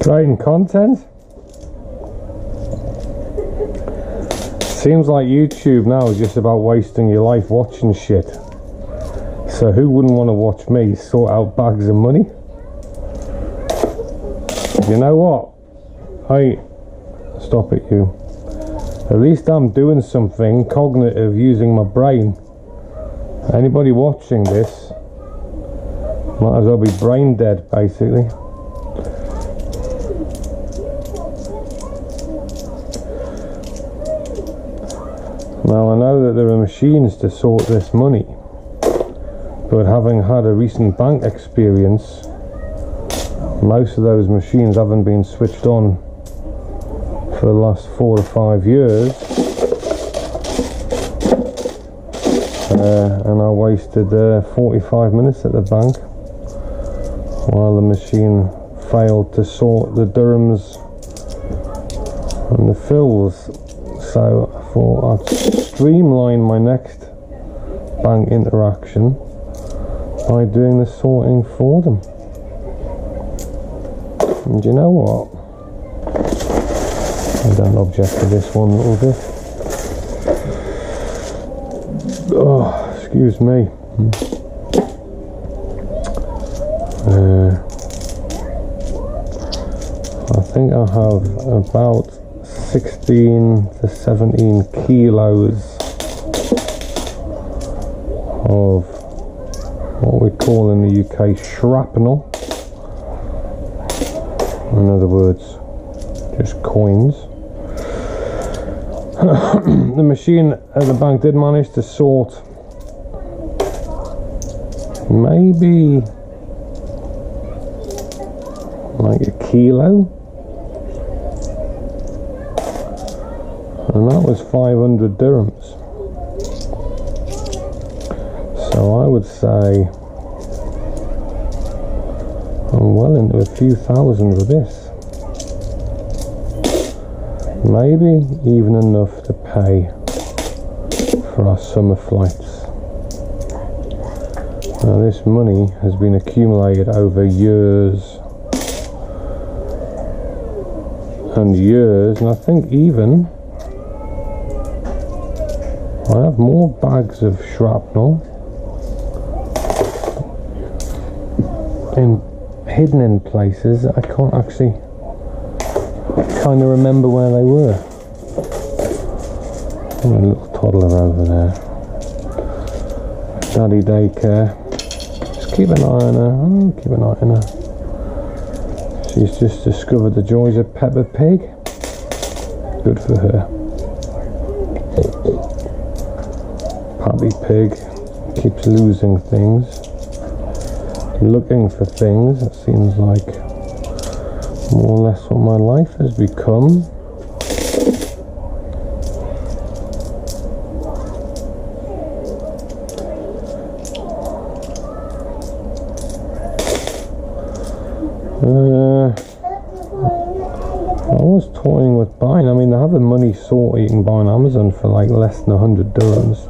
Creating content. Seems like YouTube now is just about wasting your life watching shit. So who wouldn't want to watch me sort out bags of money? You know what? Hey, stop it, you. At least I'm doing something cognitive using my brain. Anybody watching this might as well be brain dead, basically. Now I know that there are machines to sort this money, but having had a recent bank experience, most of those machines haven't been switched on for the last 4 or 5 years, and I wasted 45 minutes at the bank while the machine failed to sort the dirhams and the fills. So I thought I'd streamline my next bank interaction by doing the sorting for them. And you know what? I don't object to this one little bit. Oh, excuse me. I think I have about 16 to 17 kilos of what we call in the UK shrapnel. In other words, just coins. The machine at the bank did manage to sort maybe like a kilo, and that was 500 dirhams. So I would say I'm well into a few thousand with this. Maybe even enough to pay for our summer flights. Now this money has been accumulated over years and years, and I think even I have more bags of shrapnel hidden in places that I can't actually kind of remember where they were. Oh, a little toddler over there. Daddy daycare. Just keep an eye on her. Oh, keep an eye on her. She's just discovered the joys of Peppa Pig. Good for her. Pappy Pig keeps losing things, looking for things. It seems like more or less what my life has become. I was toying with buying, I mean, they have a money sorter you can buy on Amazon for like less than 100 dirhams.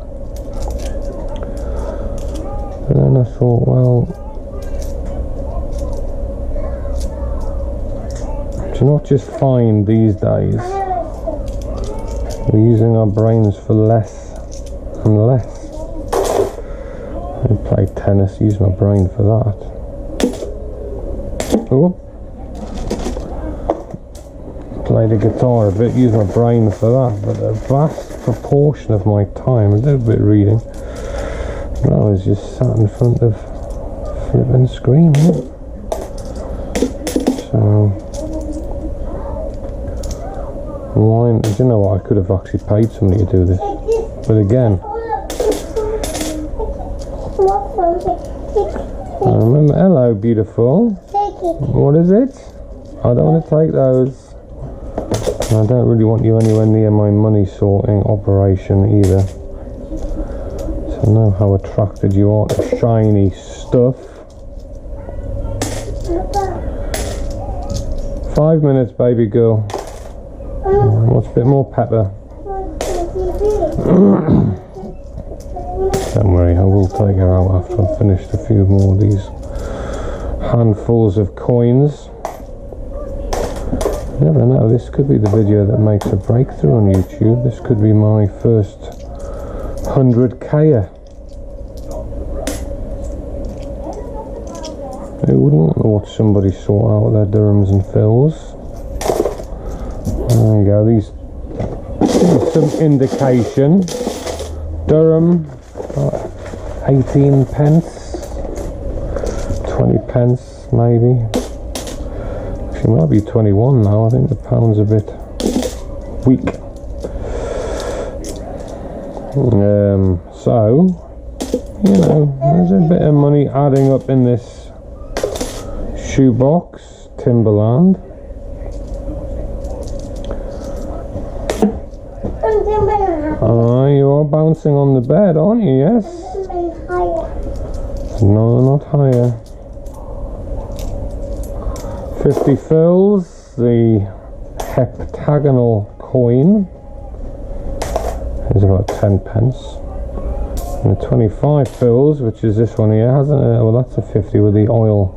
But then I thought, well, do you not just find these days we're using our brains for less and less? I play tennis, use my brain for that. Oh. Play the guitar a bit, use my brain for that, but a vast proportion of my time, I did a bit of reading, and I was just sat in front of flipping screen. So, why, do you know what, I could have actually paid somebody to do this, but again, I remember, hello beautiful, what is it? I don't want to take those. I don't really want you anywhere near my money sorting operation either. So I know how attracted you are to shiny stuff. 5 minutes, baby girl. What's a bit more pepper? Don't worry, I will take her out after I've finished a few more of these handfuls of coins. You never know, this could be the video that makes a breakthrough on YouTube. This could be my first 100k-er. Who wouldn't want to watch somebody sort out their dirhams and fills? There you go, these some indication. Dirham, 18 pence, 20 pence maybe. It might be 21 now. I think the pound's a bit weak. So, you know, there's a bit of money adding up in this shoebox, Timberland. You are bouncing on the bed, aren't you? Yes? No, not higher. 50 fills, the heptagonal coin is about 10 pence. And the 25 fills, which is this one here, hasn't it? Well, that's a 50 with the oil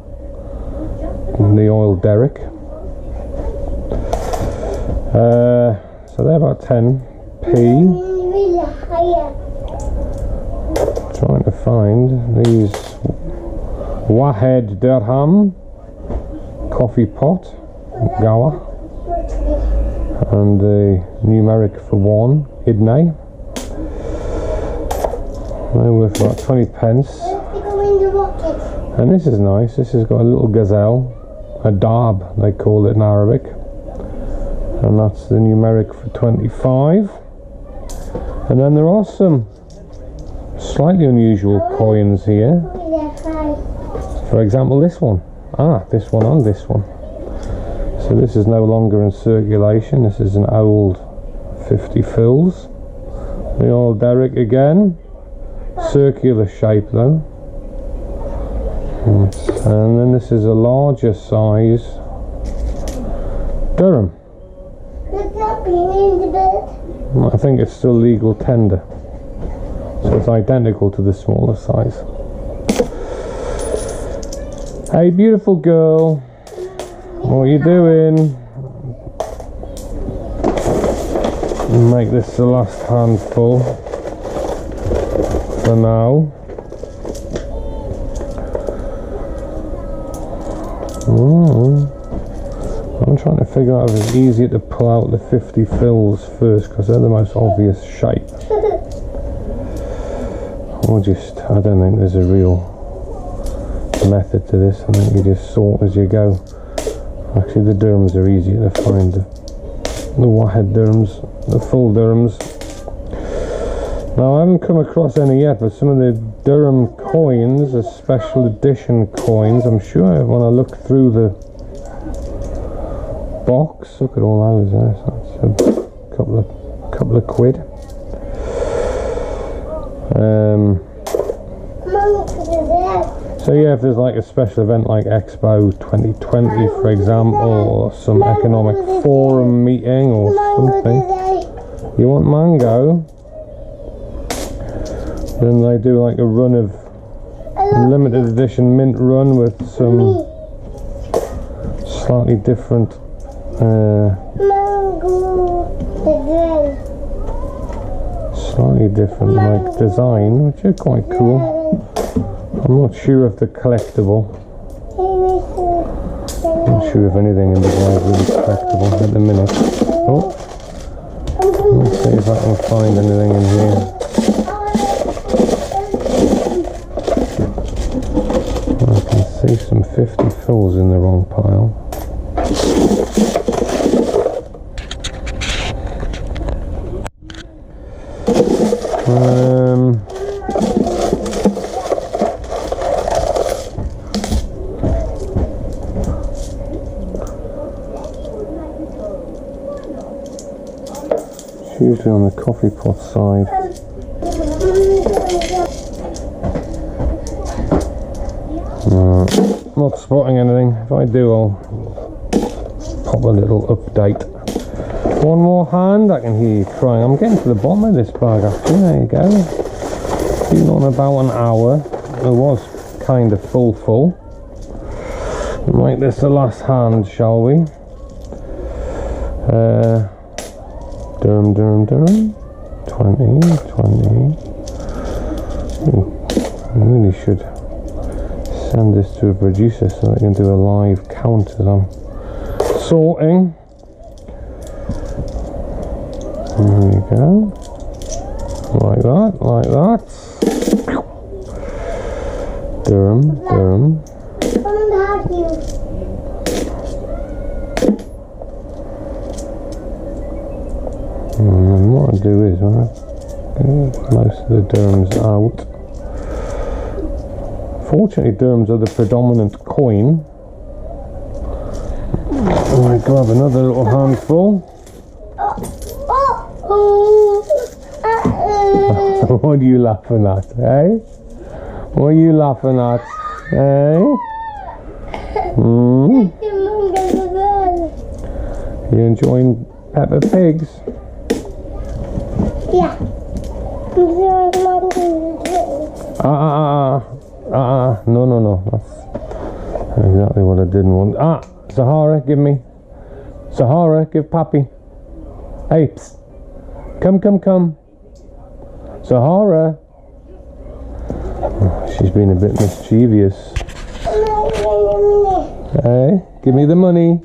derrick. So they're about 10p. Trying to find these Wahed Dirham coffee pot, gawa, and the numeric for 1, idnay. They're worth about 20 pence. And this is nice, this has got a little gazelle, a dab they call it in Arabic, and that's the numeric for 25. And then there are some slightly unusual coins here. For example, this one. This one and this one. So this is no longer in circulation. This is an old 50 fills. The old derrick again. Circular shape though. And then this is a larger size dirham. I think it's still legal tender. So it's identical to the smaller size. Hey beautiful girl, what are you doing? Make this the last handful for now. I'm trying to figure out if it's easier to pull out the 50 fills first, because they're the most obvious shape. Or just, I don't think there's a real method to this. I think you just sort as you go. Actually, the dirhams are easier to find. The wahed dirhams, the full dirhams. Now I haven't come across any yet, but some of the dirham coins, the special edition coins, I'm sure when I look through the box, look at all those there, so that's a couple of quid. So yeah, if there's like a special event like Expo 2020 for example, or some economic forum meeting or something, you want mango, then they do like a run of limited edition mint run with some slightly different like design, which are quite cool. I'm not sure if they're collectible. I'm not sure if anything in the world is really collectible at the minute. Oh, let's see if I can find anything in here. I can see some 50 fills in the wrong pile. Usually on the coffee pot side. Not spotting anything. If I do, I'll pop a little update. One more hand, I can hear you crying. I'm getting to the bottom of this bag actually. There you go. Been on about an hour. It was kind of full. Make this the last hand, shall we? Dirham. 20. Ooh, I really should send this to a producer so they can do a live count as I'm sorting. There you go. Like that. Dirham. And what I do is when I get most of the dirhams out. Fortunately, dirhams are the predominant coin. I grab another little handful. What are you laughing at, eh? What are you laughing at, eh? You enjoying Peppa Pigs? Yeah. No. That's exactly what I didn't want. Sahara, give me. Sahara, give Pappy. Heaps. Come. Sahara. Oh, she's been a bit mischievous. Hey, give me the money.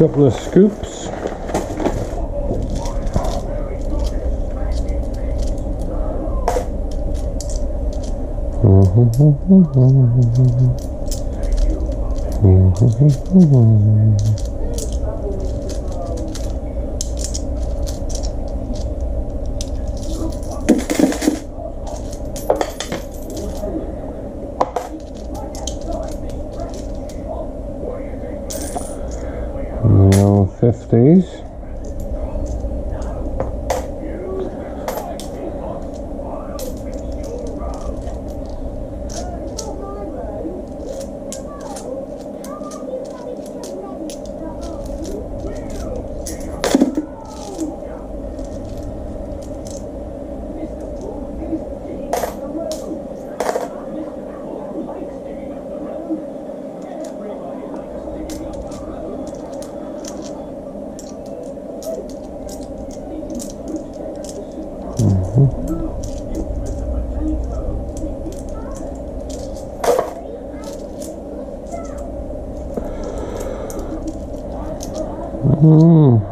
couple of scoops. The old 50s.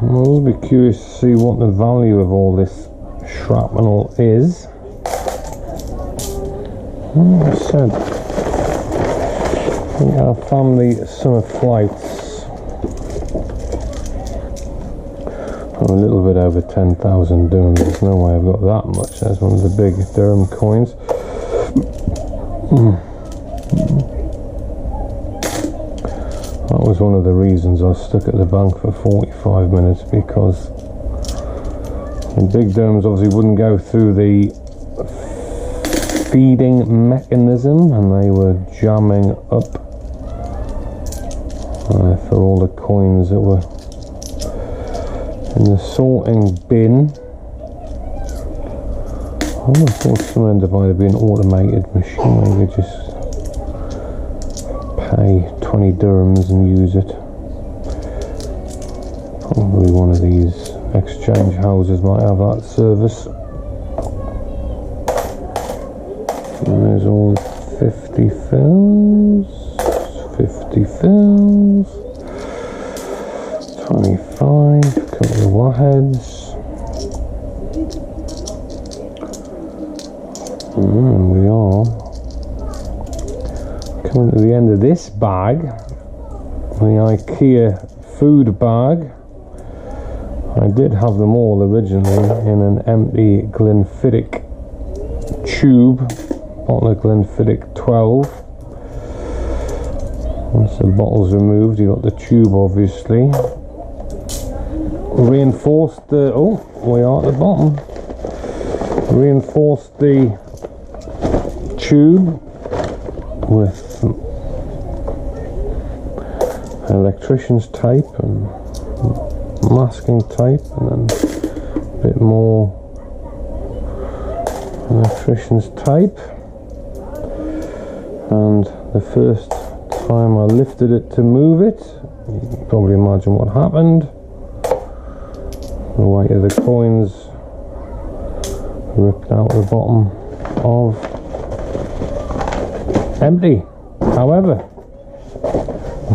We'll be curious to see what the value of all this shrapnel is. I said, I think our family summer flights are a little bit over 10,000 dirhams. There's no way I've got that much. There's one of the big dirham coins. That was one of the reasons I was stuck at the bank for 45 minutes, because the big dirhams obviously wouldn't go through the feeding mechanism, and they were jamming up for all the coins that were in the sorting bin. I would have thought something might have been an automated machine where you could just pay 20 dirhams and use it. Probably one of these exchange houses might have that service. And there's all 50 fills, 50 fills, 25, a couple of warheads. And we are coming to the end of this bag, the IKEA food bag. I did have them all originally in an empty Glenfiddich tube, bottle of Glenfiddich 12. Once the bottle's removed, you got the tube obviously. Reinforced the, oh, we are at the bottom. Reinforced the tube with electrician's tape and masking tape, and then a bit more electrician's tape. And the first time I lifted it to move it, you can probably imagine what happened. The weight of the coins ripped out the bottom of empty. However,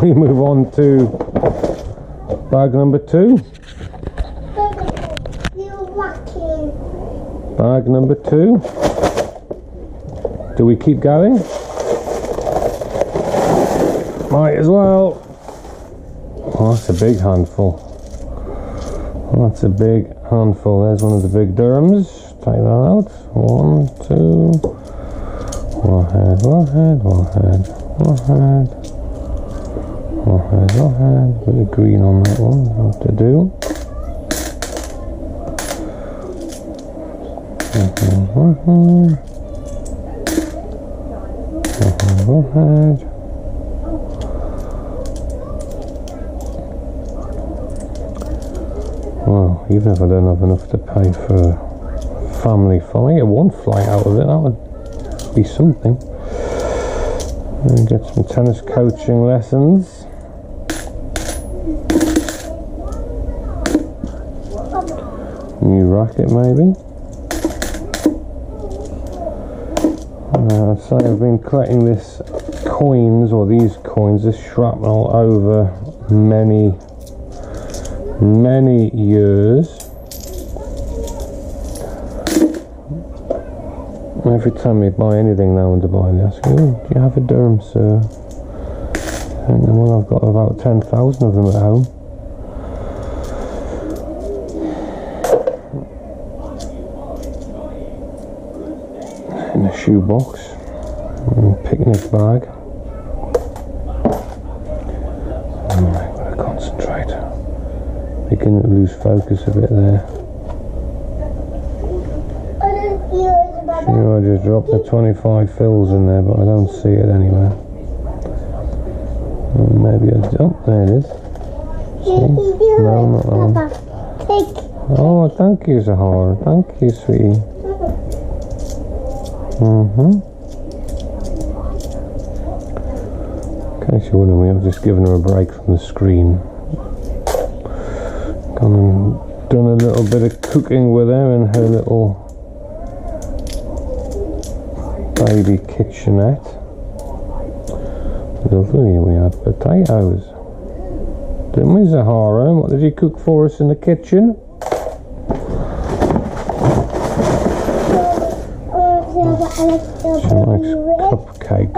we move on to bag number 2. Bag number 2. Do we keep going? Might as well. Oh, that's a big handful. That's a big handful. There's one of the big dirhams. Take that out. 1, 2. Warhead, warhead, warhead, warhead, warhead, warhead. Bit of green on that one. What to do? Warhead, warhead, warhead. Well, even if I don't have enough to pay for a family flight, I get one flight out of it, that would be something. And get some tennis coaching lessons. New racket maybe. So I've been collecting this coins, or these coins, this shrapnel, over many many years. Every time you buy anything now in Dubai, they ask you, oh, do you have a dirham, sir? And well, I've got about 10,000 of them at home. In a shoebox, and picnic bag. Oh, I've got to concentrate. Beginning to lose focus a bit there. Sure, I just dropped the 25 fills in there, but I don't see it anywhere. Maybe I don't. There it is. See? No, not that one. Oh, thank you, Zahara. Thank you, sweetie. In case you're wondering, I've just given her a break from the screen. Gone and done a little bit of cooking with her in her little baby kitchenette. Lovely, we had potatoes. Didn't we, Zahara? What did you cook for us in the kitchen? She likes cupcakes.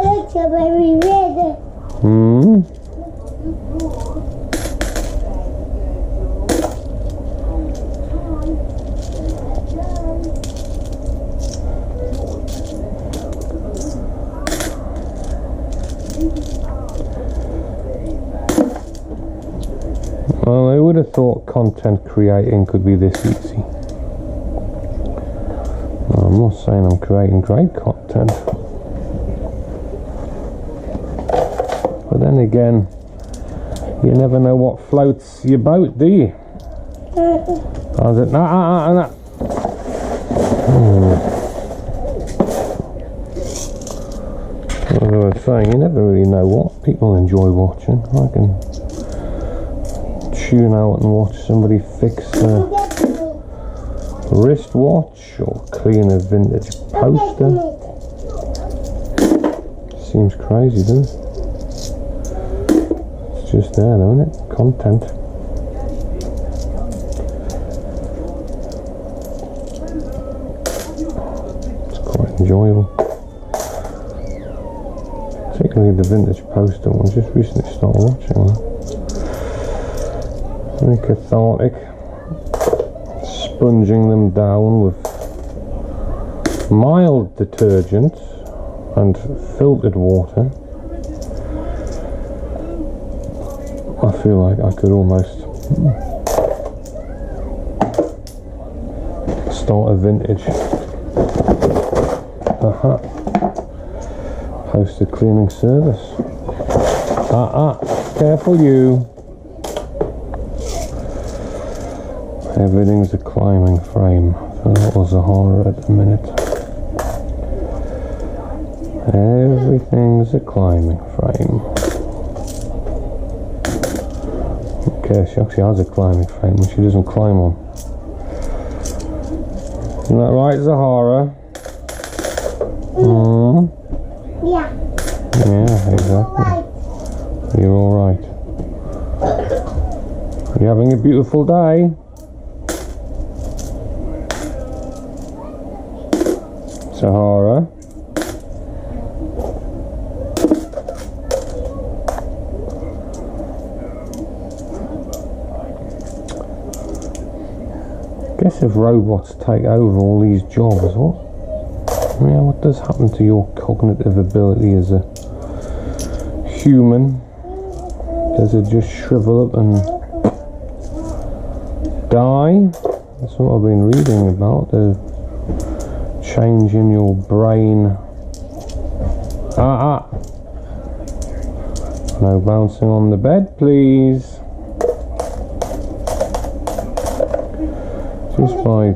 Well, I would have thought content creating could be this easy. No, I'm not saying I'm creating great content. But then again, you never know what floats your boat, do you? I was As I was saying, you never really know what people enjoy watching. I can tune out and watch somebody fix a wristwatch or clean a vintage poster. Seems crazy, doesn't it? It's just there though, isn't it? Content. It's quite enjoyable. Particularly the vintage poster ones. Just recently started watching them. Very cathartic. Sponging them down with mild detergent and filtered water. I feel like I could almost start a vintage poster cleaning service. Careful you. Everything's a climbing frame for little Zahara at the minute. Everything's a climbing frame. Okay, she actually has a climbing frame when she doesn't climb on. Isn't that right, Zahara? Yeah. Yeah, exactly. You're alright. You having a beautiful day? Zahara? Guess if robots take over all these jobs, what does happen to your cognitive ability as a human? Does it just shrivel up and die? That's what I've been reading about, the change in your brain. No bouncing on the bed, please. Just by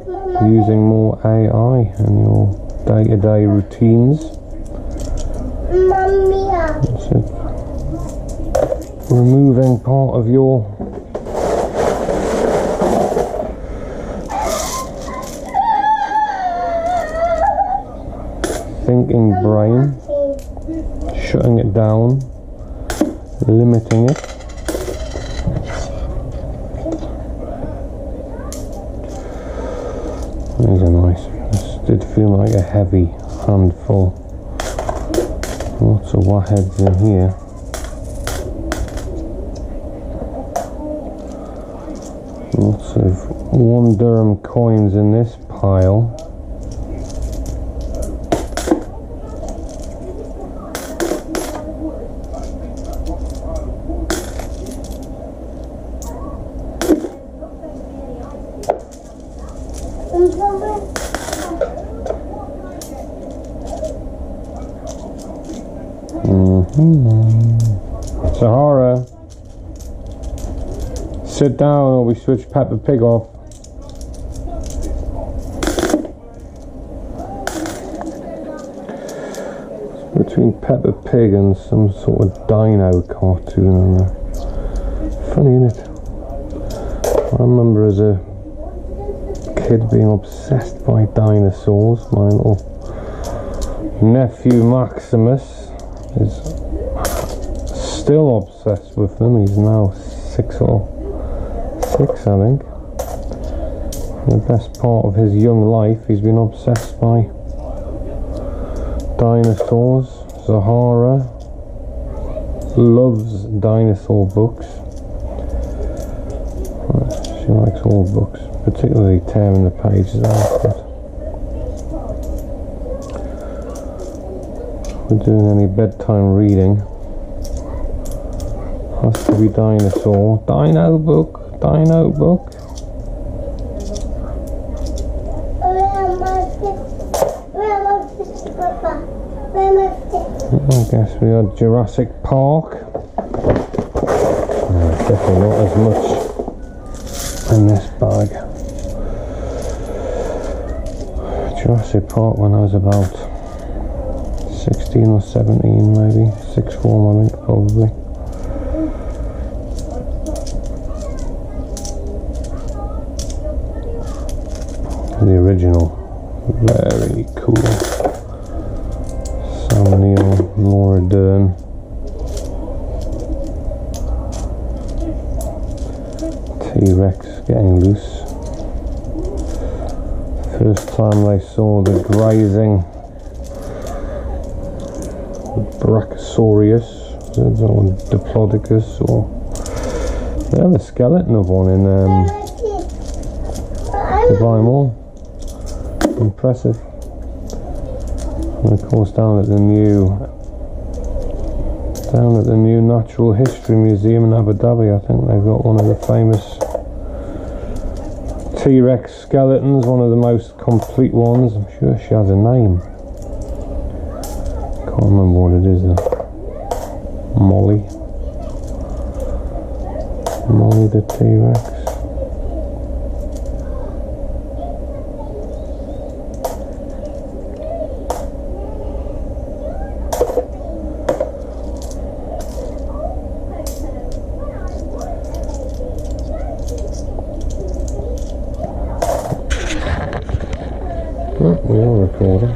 using more AI in your day-to-day routines. It's removing part of your thinking brain, shutting it down, limiting it. did feel like a heavy handful. Lots of warheads in here. Lots of 1 dirham coins in this pile. Sahara, sit down or we switch Peppa Pig off. It's between Peppa Pig and some sort of dino cartoon. Funny, isn't it? I remember as a kid being obsessed by dinosaurs. My little nephew Maximus is still obsessed with them. He's now 6 or 6, I think. The best part of his young life, he's been obsessed by dinosaurs. Zahara loves dinosaur books. She likes all books, particularly tearing the pages out. If we're doing any bedtime reading, has to be dinosaur. Dino book, dino book. I guess we had Jurassic Park. Definitely not as much in this bag. Jurassic Park when I was about 16 or 17, maybe 6th form, I think, probably. The original, very cool. Sam Neill, Laura Dern. T-Rex getting loose. First time they saw the grazing Brachiosaurus, or Diplodocus, or they have a skeleton of one in Dubai Mall. Impressive. And of course down at the new Natural History Museum in Abu Dhabi, I think they've got one of the famous T-Rex skeletons, one of the most complete ones. I'm sure she has a name. Can't remember what it is though. Molly the T-Rex. We are recording.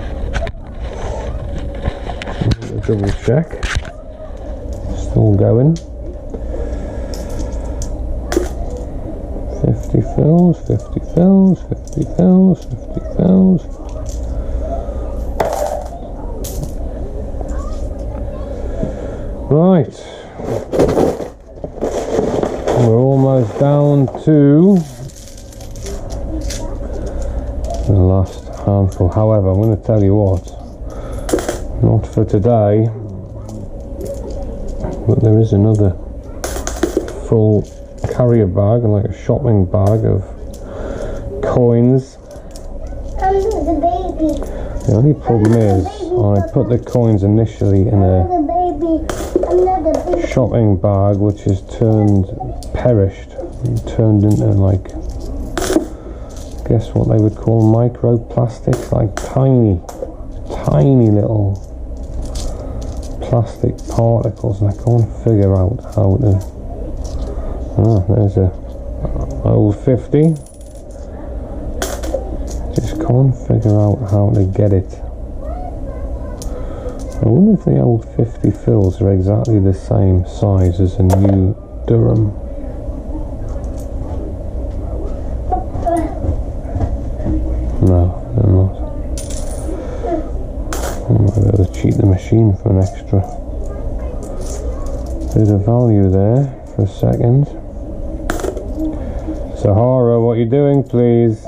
Double check. Still going. 50 fills, 50 fills, 50 fills, 50 fills. Right. We're almost down to the last handful. However, I'm going to tell you what, not for today, but there is another full carrier bag, like a shopping bag of coins. I'm the baby. The only problem is I put the coins initially in a shopping bag which is perished and turned into, like, guess what they would call microplastics, like tiny little plastic particles, and I can't figure out how to. There's a old 50. Just can't figure out how to get it. I wonder if the old 50 fills are exactly the same size as a new Dirham. No, they're not. I'll be able to cheat the machine for an extra bit of value there for a second. Sahara, what are you doing, please?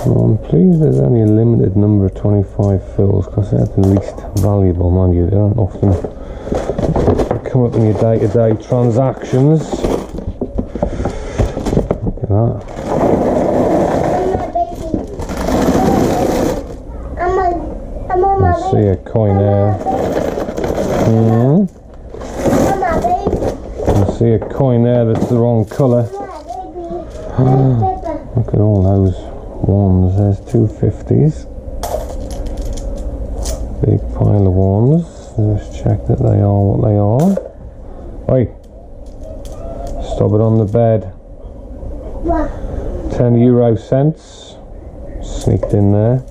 Well, I'm pleased there's only a limited number of 25 fills, because they're the least valuable, mind you. They don't often come up in your day-to-day transactions. Look at that. I'm on my baby. I see a coin there. I see a coin there that's the wrong colour. Look at all those ones. There's 250s. Big pile of ones. Let's check that they are what they are. Oi! Stop it on the bed. 10 euro cents. Sneaked in there.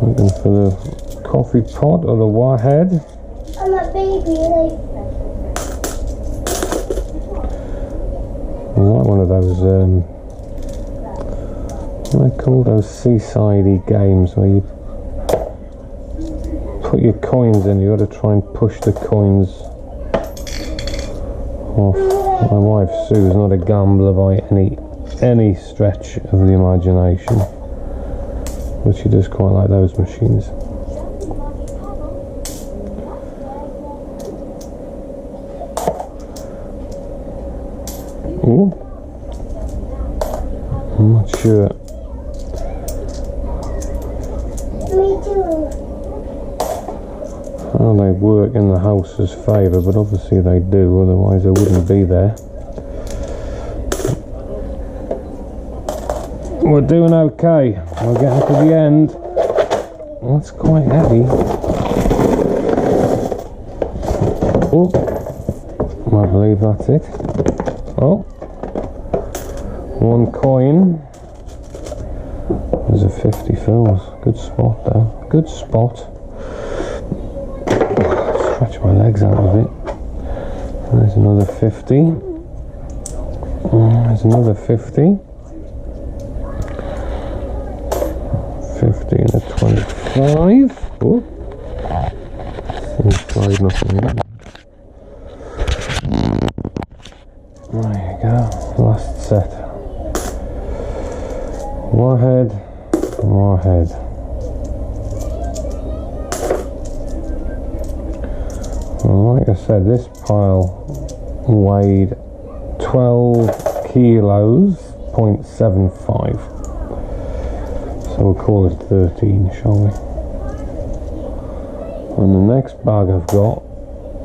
Looking for the coffee pot or the warhead. I'm a baby. I like one of those, what are they called, those seaside-y games where you put your coins in, you got to try and push the coins off. My wife Sue's not a gambler by any stretch of the imagination, but she does quite like those machines. Ooh. I'm not sure. Me too. How they work in the house's favour, but obviously they do, otherwise they wouldn't be there. We're doing okay. We're getting to the end. That's quite heavy. Oh, I believe that's it. Oh, one coin. There's a 50 fills. Good spot though. Good spot. Stretch my legs out a bit. There's another 50. There's another 50. 50 and a 25. Oh, slide nothing in. There you go. Last set. Warhead. Warhead. Well, like I said, this pile weighed 12 kilos, 0.75. So we'll call it 13, shall we? And the next bag I've got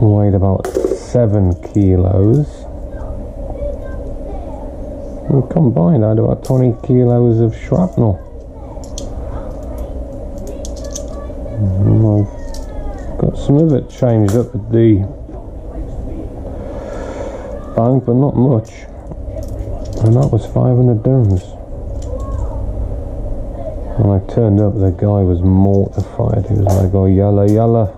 weighed about 7 kilos. And combined I had about 20 kilos of shrapnel. And I've got some of it changed up at the bank, but not much. And that was 500 dirhams. When I turned up, the guy was mortified. He was like, oh, yalla yalla.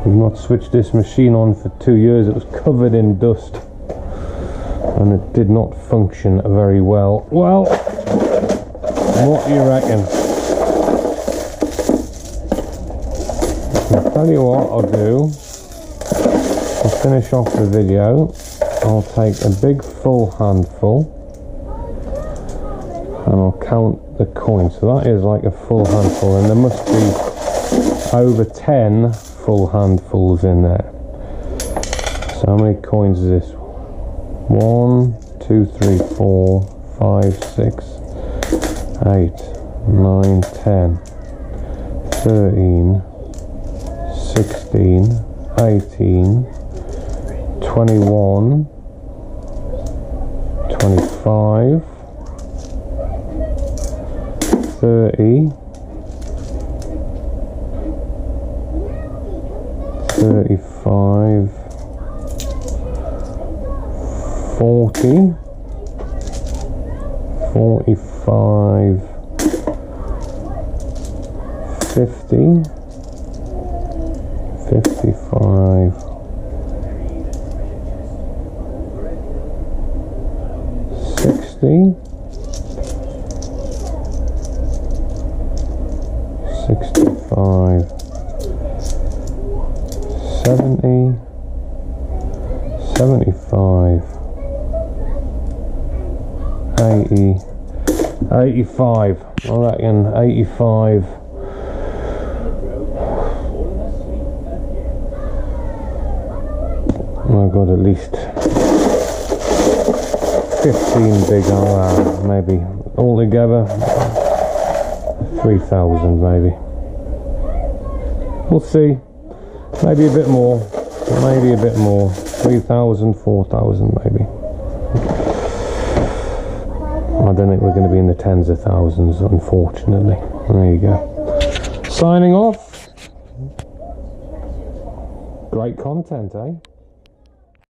We've not switched this machine on for 2 years. It was covered in dust. And it did not function very well. Well, what do you reckon? I'll tell you what I'll do. To finish off the video, I'll take a big full handful and I'll count the coins. So that is like a full handful, and there must be over 10 full handfuls in there. So how many coins is this? 1, 2, 3, 4, 5, 6, 8, 9, 10, 13, 16, 18, 21, 25, 30, 35, 40, 45, 45, 50, 55, 60, 65, 70, 75, 80, 85. I reckon 85. I've got at least 15 big maybe altogether 3,000 maybe. We'll see. Maybe a bit more. Maybe a bit more. 3,000, 4,000 maybe. I don't think we're going to be in the tens of thousands, unfortunately. There you go. Signing off. Great content, eh?